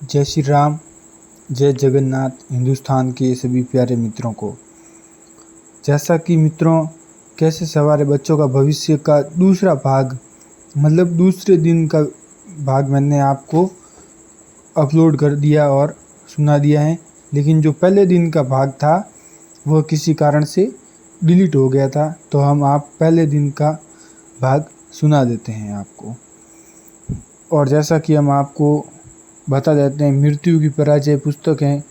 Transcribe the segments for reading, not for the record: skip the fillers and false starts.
जय श्री राम, जय जगन्नाथ। हिंदुस्तान के सभी प्यारे मित्रों को, जैसा कि मित्रों कैसे सवारे बच्चों का भविष्य का दूसरा भाग मतलब दूसरे दिन का भाग मैंने आपको अपलोड कर दिया और सुना दिया है। लेकिन जो पहले दिन का भाग था वह किसी कारण से डिलीट हो गया था, तो हम आप पहले दिन का भाग सुना देते हैं आपको। और जैसा कि हम आपको बता देते हैं, मृत्यु की पराजय पुस्तक है,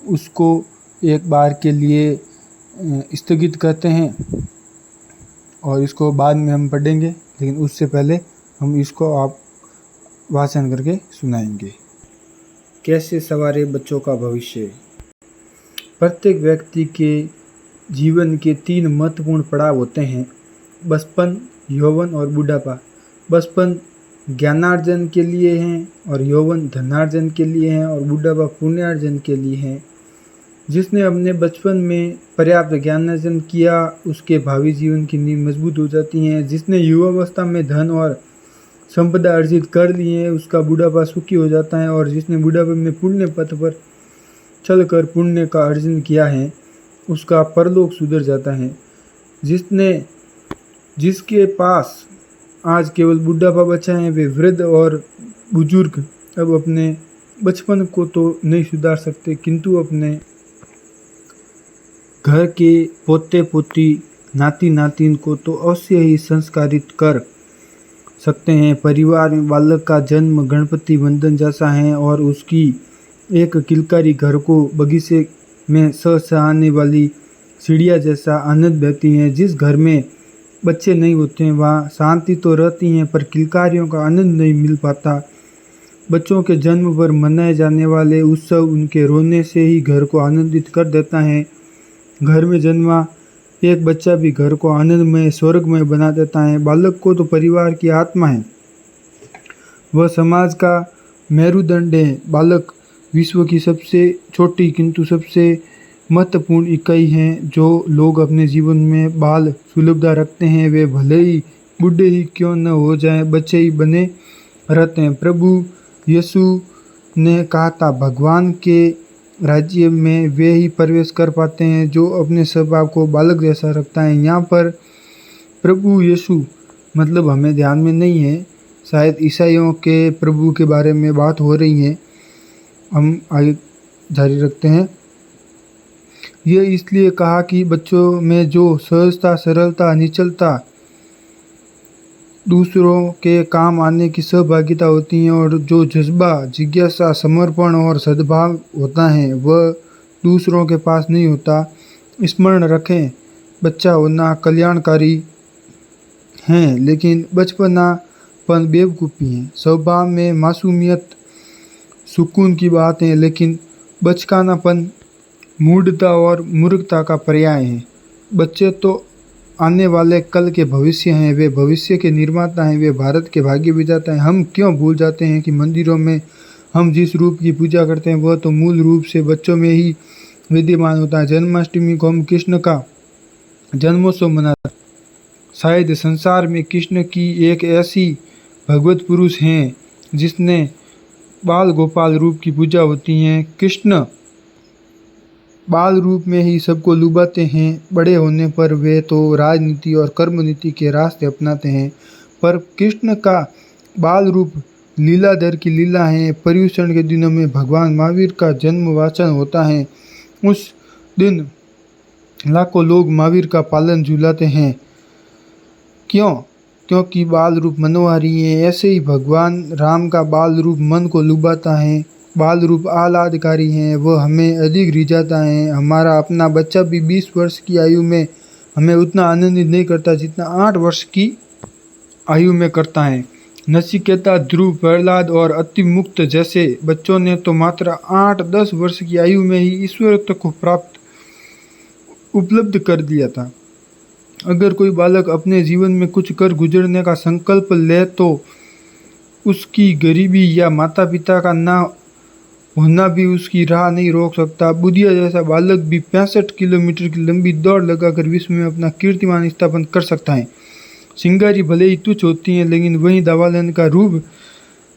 उसको एक बार के लिए स्थगित करते हैं और इसको बाद में हम पढ़ेंगे, लेकिन उससे पहले हम इसको आप वाचन करके सुनाएंगे। कैसे सवारे बच्चों का भविष्य। प्रत्येक व्यक्ति के जीवन के 3 महत्वपूर्ण पड़ाव होते हैं: बचपन, यौवन और बुढ़ापा। बचपन ज्ञानार्जन के लिए हैं और यौवन धनार्जन के लिए हैं और बुढ़ापा पुण्यार्जन के लिए है। जिसने अपने बचपन में पर्याप्त ज्ञानार्जन किया उसके भावी जीवन की नींव मजबूत हो जाती हैं। जिसने युवावस्था में धन और संपदा अर्जित कर ली है उसका बुढ़ापा सुखी हो जाता है। और जिसने बुढ़ापे में पुण्य पथ पर चलकर पुण्य का अर्जन किया है उसका परलोक सुधर जाता है। जिसके पास आज केवल बुढ़ापा बचा है वे वृद्ध और बुजुर्ग अब अपने बचपन को तो नहीं सुधार सकते, किंतु अपने घर के पोते पोती नाती नातिन को तो अवश्य ही संस्कारित कर सकते हैं। परिवार में बालक का जन्म गणपति वंदन जैसा है और उसकी एक किलकारी घर को बगीचे में सहसाने वाली चिड़िया जैसा आनंद देती है। जिस घर में बच्चे नहीं होते हैं वहाँ शांति तो रहती है पर किलकारियों का आनंद नहीं मिल पाता। बच्चों के जन्म पर मनाए जाने वाले उत्सव उनके रोने से ही घर को आनंदित कर देता है। घर में जन्मा एक बच्चा भी घर को आनंदमय स्वर्गमय बना देता है। बालक को तो परिवार की आत्मा है, वह समाज का मेरुदंड है। बालक विश्व की सबसे छोटी किंतु सबसे महत्वपूर्ण इकाई हैं। जो लोग अपने जीवन में बाल सुलभता रखते हैं वे भले ही बूढ़े ही क्यों न हो जाएं, बच्चे ही बने रहते हैं। प्रभु यीशु ने कहा था, भगवान के राज्य में वे ही प्रवेश कर पाते हैं जो अपने स्वभाव को बालक जैसा रखता है। यहाँ पर प्रभु यीशु मतलब हमें ध्यान में नहीं है, शायद ईसाइयों के प्रभु के बारे में बात हो रही है। हम आगे जारी रखते हैं। ये इसलिए कहा कि बच्चों में जो सहजता, सरलता, निश्चलता, दूसरों के काम आने की सहभागिता होती है और जो जज्बा, जिज्ञासा, समर्पण और सद्भाव होता है वह दूसरों के पास नहीं होता। स्मरण रखें, बच्चा होना कल्याणकारी है लेकिन बचपनापन बेवकूफ़ी है। स्वभाव में मासूमियत सुकून की बात है लेकिन बचकानापन मूढ़ता और मूर्खता का पर्याय है। बच्चे तो आने वाले कल के भविष्य हैं, वे भविष्य के निर्माता हैं, वे भारत के भाग्य विधाता हैं। हम क्यों भूल जाते हैं कि मंदिरों में हम जिस रूप की पूजा करते हैं वह तो मूल रूप से बच्चों में ही विद्यमान होता है। जन्माष्टमी को हम कृष्ण का जन्मोत्सव मनाते हैं। शायद संसार में कृष्ण की एक ऐसी भगवत पुरुष हैं जिसने बाल गोपाल रूप की पूजा होती है। कृष्ण बाल रूप में ही सबको लुभाते हैं। बड़े होने पर वे तो राजनीति और कर्म नीति के रास्ते अपनाते हैं, पर कृष्ण का बाल रूप लीलाधर की लीला है। पर्युषण के दिनों में भगवान महावीर का जन्म वाचन होता है। उस दिन लाखों लोग महावीर का पालन झूलाते हैं। क्यों? क्योंकि बाल रूप मनोहारी है। ऐसे ही भगवान राम का बाल रूप मन को लुभाता है। बाल रूप आह्लादकारी हैं, वह हमें अधिक रिझाता है। हमारा अपना बच्चा भी 20 वर्ष की आयु में हमें उतना आनंदित नहीं करता जितना 8 वर्ष की आयु में करता है। नचिकेता, ध्रुव, प्रहलाद और अति मुक्त जैसे बच्चों ने तो मात्र 8-10 वर्ष की आयु में ही ईश्वरत्व को उपलब्ध कर दिया था। अगर कोई बालक अपने जीवन में कुछ कर गुजरने का संकल्प ले तो उसकी गरीबी या माता पिता का ना होना भी उसकी राह नहीं रोक सकता। बुधिया जैसा बालक भी 65 किलोमीटर की लंबी दौड़ लगाकर विश्व में अपना कीर्तिमान स्थापन कर सकता है। चिंगारी भले ही तुच्छ होती है लेकिन वहीं दवालन का रूप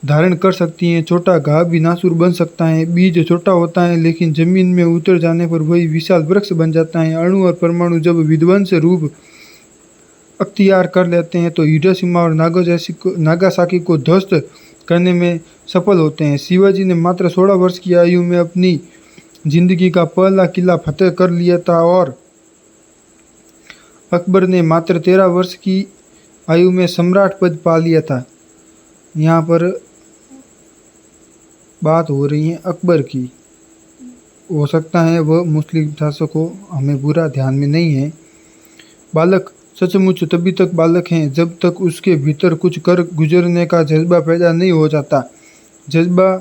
धारण कर सकती हैं। छोटा घाव भी नासूर बन सकता है। बीज छोटा होता है लेकिन जमीन में उतर जाने पर वही विशाल वृक्ष बन जाता है। अणु और परमाणु जब विध्वंस रूप अख्तियार कर लेते हैं तो हिरोशिमा और नागासाकी को ध्वस्त करने में सफल होते हैं। शिवाजी ने मात्र 16 वर्ष की आयु में अपनी जिंदगी का पहला किला फतेह कर लिया था और अकबर ने मात्र 13 वर्ष की आयु में सम्राट पद पा लिया था। यहाँ पर बात हो रही है अकबर की। हो सकता है वह मुस्लिम शासक हो, हमें बुरा ध्यान में नहीं है। बालक सचमुच तभी तक बालक हैं जब तक उसके भीतर कुछ कर गुजरने का जज्बा पैदा नहीं हो जाता। जज्बा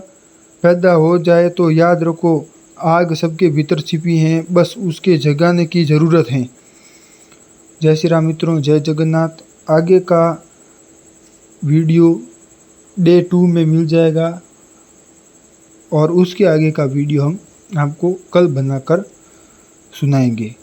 पैदा हो जाए तो याद रखो आग सबके भीतर छिपी है, बस उसके जगाने की ज़रूरत है। जय श्री राम मित्रों, जय जगन्नाथ। आगे का वीडियो डे 2 में मिल जाएगा और उसके आगे का वीडियो हम आपको कल बनाकर सुनाएंगे।